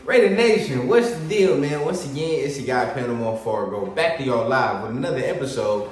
Raider Nation, what's the deal, man? Once again, it's your guy Panama Fargo, back to y'all live with another episode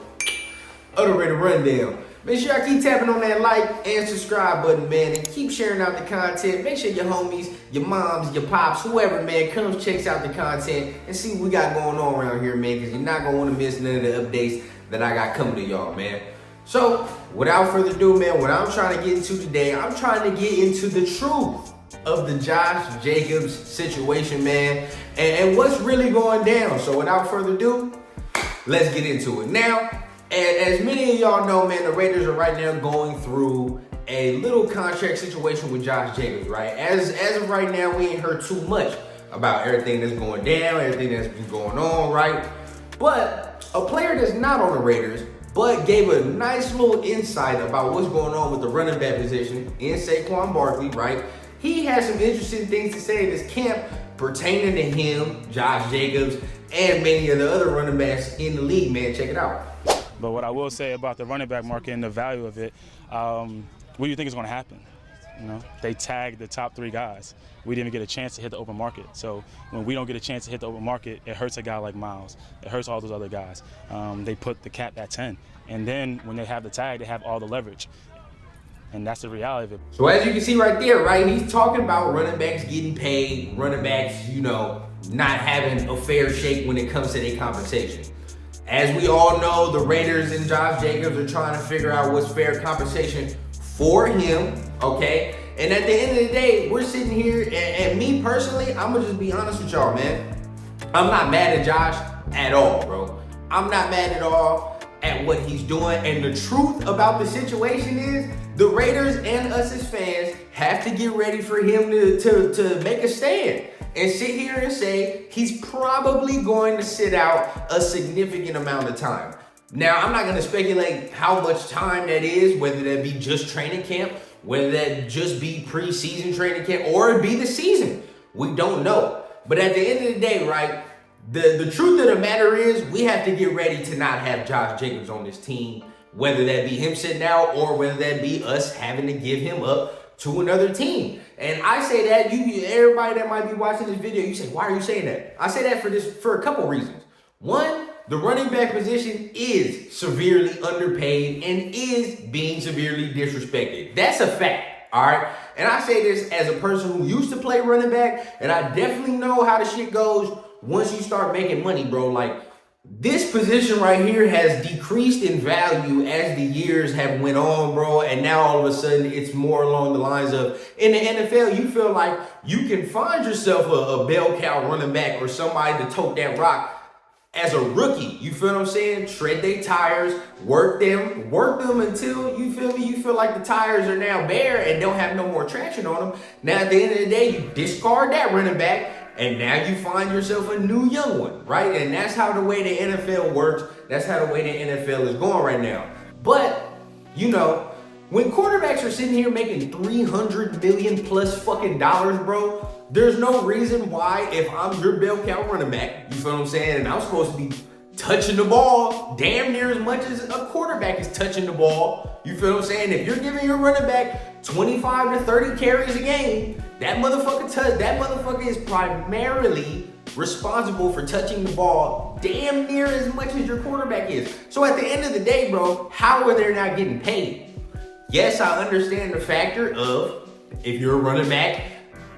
of the Raider Rundown. Make sure y'all keep tapping on that like and subscribe button, man, and keep sharing out the content. Make sure your homies, your moms, your pops, whoever, man, comes, checks out the content and see what we got going on around here, man, because you're not going to want to miss none of the updates that I got coming to y'all, man. So, without further ado, man, what I'm trying to get into today, I'm trying to get into the truth of the Josh Jacobs situation, man, and what's really going down. So without further ado, let's get into it. Now, as many of y'all know, man, the Raiders are right now going through a little contract situation with Josh Jacobs, right? As of right now, we ain't heard too much about everything that's going down, everything that's been going on, right? But a player that's not on the Raiders, but gave a nice little insight about what's going on with the running back position in Saquon Barkley, right? He has some interesting things to say in this camp pertaining to him, Josh Jacobs, and many of the other running backs in the league, man. Check it out. But what I will say about the running back market and the value of it, what do you think is going to happen? You know, they tagged the top 3 guys. We didn't even get a chance to hit the open market. So when we don't get a chance to hit the open market, it hurts a guy like Miles. It hurts all those other guys. They put the cap at 10. And then when they have the tag, they have all the leverage. And that's the reality of it. So as you can see right there, right, he's talking about running backs getting paid, running backs, you know, not having a fair shake when it comes to their compensation. As we all know, the Raiders and Josh Jacobs are trying to figure out what's fair compensation for him, okay? And at the end of the day, we're sitting here, and me personally, I'm gonna just be honest with y'all, man. I'm not mad at Josh at all, bro. I'm not mad at all at what he's doing. And the truth about the situation is, the Raiders and us as fans have to get ready for him to make a stand and sit here and say he's probably going to sit out a significant amount of time. Now, I'm not going to speculate how much time that is, whether that be just training camp, whether that just be preseason training camp, or it be the season. We don't know. But at the end of the day, right, the truth of the matter is we have to get ready to not have Josh Jacobs on this team, whether that be him sitting out or whether that be us having to give him up to another team. And I say that, everybody that might be watching this video, you say, why are you saying that? I say that for a couple reasons. One, the running back position is severely underpaid and is being severely disrespected. That's a fact, all right? And I say this as a person who used to play running back, and I definitely know how the shit goes once you start making money, bro. Like, this position right here has decreased in value as the years have went on, bro. And now all of a sudden it's more along the lines of, in the NFL, you feel like you can find yourself a bell cow running back or somebody to tote that rock as a rookie. You feel what I'm saying? Tread their tires, work them until you feel like the tires are now bare and don't have no more traction on them. Now at the end of the day, you discard that running back, and now you find yourself a new young one, right? And that's how the way the NFL works. That's how the way the NFL is going right now. But, you know, when quarterbacks are sitting here making $300 million plus fucking dollars, bro, there's no reason why, if I'm your bell cow running back, you feel what I'm saying, and I'm supposed to be touching the ball damn near as much as a quarterback is touching the ball, you feel what I'm saying? If you're giving your running back 25 to 30 carries a game, that motherfucker is primarily responsible for touching the ball damn near as much as your quarterback is. So at the end of the day, bro, how are they not getting paid? Yes, I understand the factor of, if you're a running back,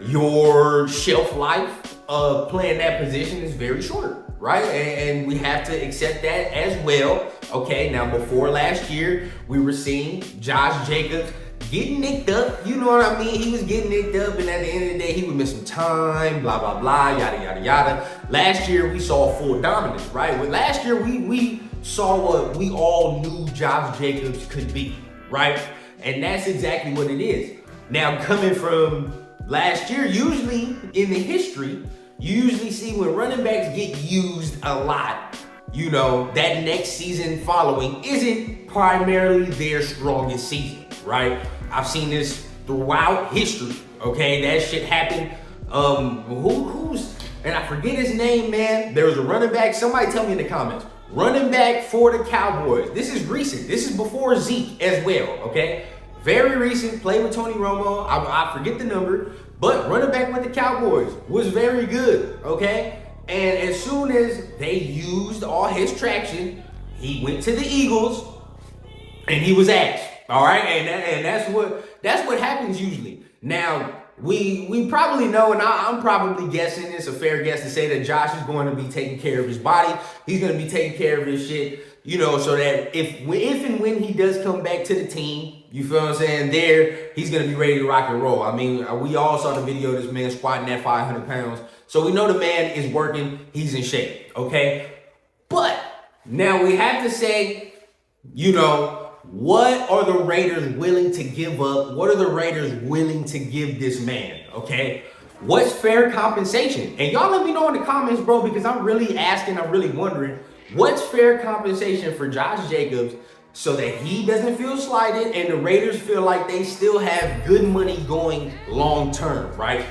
your shelf life of playing that position is very short, right? And we have to accept that as well. Okay, now before last year, we were seeing Josh Jacobs getting nicked up, you know what I mean? He was getting nicked up, and at the end of the day, he would miss some time, blah, blah, blah, yada, yada, yada. Last year, we saw full dominance, right? Well, last year, we saw what we all knew Josh Jacobs could be, right? And that's exactly what it is. Now, coming from last year, usually in the history, you usually see when running backs get used a lot, you know, that next season following isn't primarily their strongest season, right? I've seen this throughout history, okay? That shit happened. And I forget his name, man. There was a running back. Somebody tell me in the comments. Running back for the Cowboys. This is recent. This is before Zeke as well, okay? Very recent. Played with Tony Romo. I forget the number. but running back with the Cowboys was very good, okay? And as soon as they used all his traction, he went to the Eagles and he was ass. All right, and that's what happens usually. Now we probably know, and I'm probably guessing, it's a fair guess to say that Josh is going to be taking care of his body. He's going to be taking care of his shit, you know, so that if and when he does come back to the team, you feel what I'm saying, he's going to be ready to rock and roll. I mean, we all saw the video of this man squatting at 500 pounds. So we know the man is working, he's in shape, okay? But now we have to say, you know, what are the Raiders willing to give up? What are the Raiders willing to give this man, okay? What's fair compensation? And y'all let me know in the comments, bro, because I'm really asking, I'm really wondering, what's fair compensation for Josh Jacobs so that he doesn't feel slighted and the Raiders feel like they still have good money going long term, right?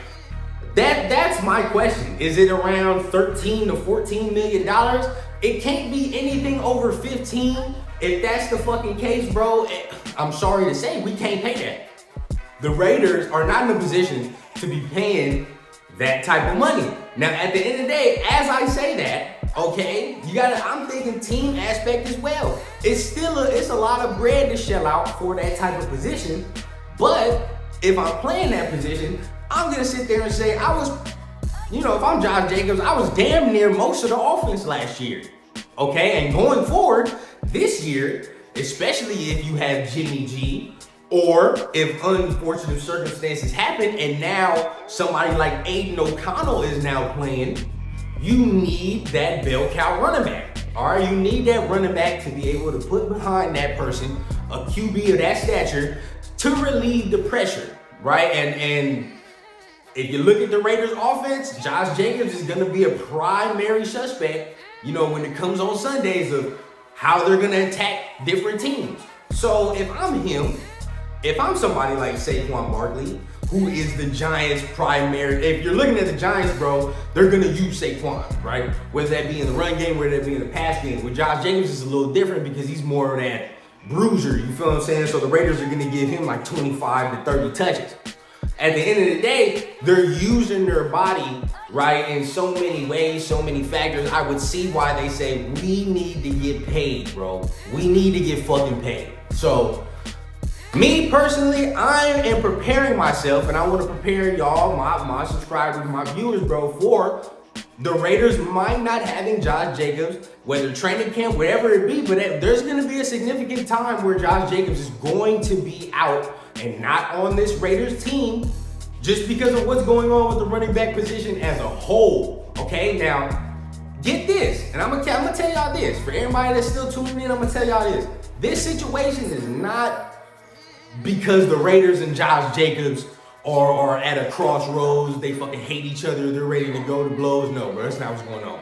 That's my question. Is it around $13 to $14 million? It can't be anything over 15. If that's the fucking case, bro, I'm sorry to say, we can't pay that. The Raiders are not in a position to be paying that type of money. Now, at the end of the day, as I say that, okay, I'm thinking team aspect as well. It's a lot of bread to shell out for that type of position. But if I'm playing that position, I'm gonna sit there and say, if I'm Josh Jacobs, I was damn near most of the offense last year. Okay, and going forward this year, especially if you have Jimmy G, or if unfortunate circumstances happen and now somebody like Aiden O'Connell is now playing, you need that bell cow running back. All right, you need that running back to be able to put behind that person a QB of that stature to relieve the pressure, right? And if you look at the Raiders offense, Josh Jacobs is gonna be a primary suspect, you know, when it comes on Sundays of how they're gonna attack different teams. So if I'm him, if I'm somebody like Saquon Barkley, who is the Giants' primary, if you're looking at the Giants, bro, they're gonna use Saquon, right? Whether that be in the run game, whether that be in the pass game. With Josh Jacobs, it's a little different because he's more of that bruiser, you feel what I'm saying? So the Raiders are gonna give him like 25 to 30 touches. At the end of the day, they're using their body, right, in so many ways, so many factors. I would see why they say, we need to get paid, bro. We need to get fucking paid. So, me personally, I am preparing myself, and I want to prepare y'all, my subscribers, my viewers, bro, for the Raiders might not having Josh Jacobs, whether training camp, whatever it be, but there's going to be a significant time where Josh Jacobs is going to be out and not on this Raiders team just because of what's going on with the running back position as a whole. Okay, now get this, and I'm gonna tell y'all this. For everybody that's still tuning in, I'm gonna tell y'all this. This situation is not because the Raiders and Josh Jacobs are at a crossroads, they fucking hate each other, they're ready to go to blows. No, bro, that's not what's going on.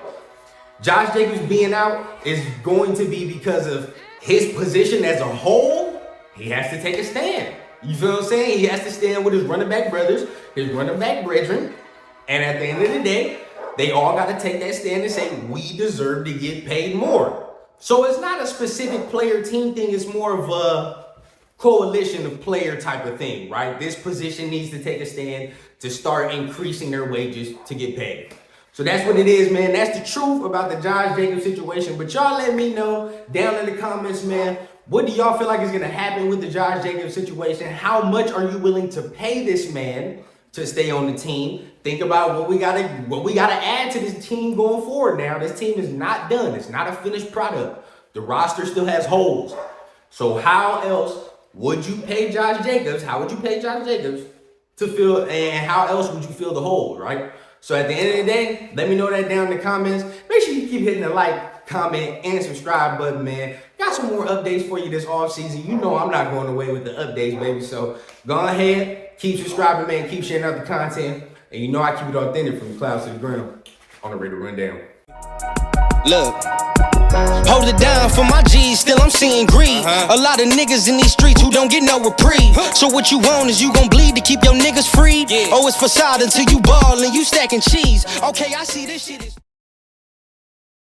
Josh Jacobs being out is going to be because of his position as a whole. He has to take a stand. You feel what I'm saying? He has to stand with his running back brothers, his running back brethren, and at the end of the day, they all got to take that stand and say, we deserve to get paid more. So it's not a specific player team thing, it's more of a coalition of player type of thing, right? This position needs to take a stand to start increasing their wages to get paid. So that's what it is, man. That's the truth about the Josh Jacobs situation. But y'all let me know down in the comments, man. What do y'all feel like is going to happen with the Josh Jacobs situation? How much are you willing to pay this man to stay on the team? Think about what we gotta add to this team going forward now. This team is not done. It's not a finished product. The roster still has holes. So how else would you pay Josh Jacobs? How would you pay Josh Jacobs to fill, and how else would you fill the hole, right? So at the end of the day, let me know that down in the comments. Make sure you keep hitting the like, comment, and subscribe button, man. Got some more updates for you this off season. You know I'm not going away with the updates, baby. So go ahead, keep subscribing, man. Keep sharing out the content. And you know I keep it authentic from the clouds to the ground on the Raider Rundown. Look. Hold it down for my G's, still I'm seeing greed. A lot of niggas in these streets who don't get no reprieve. So what you want is you gon' bleed to keep your niggas freed? Oh, it's facade until you ball and you stacking cheese. Okay, I see this shit is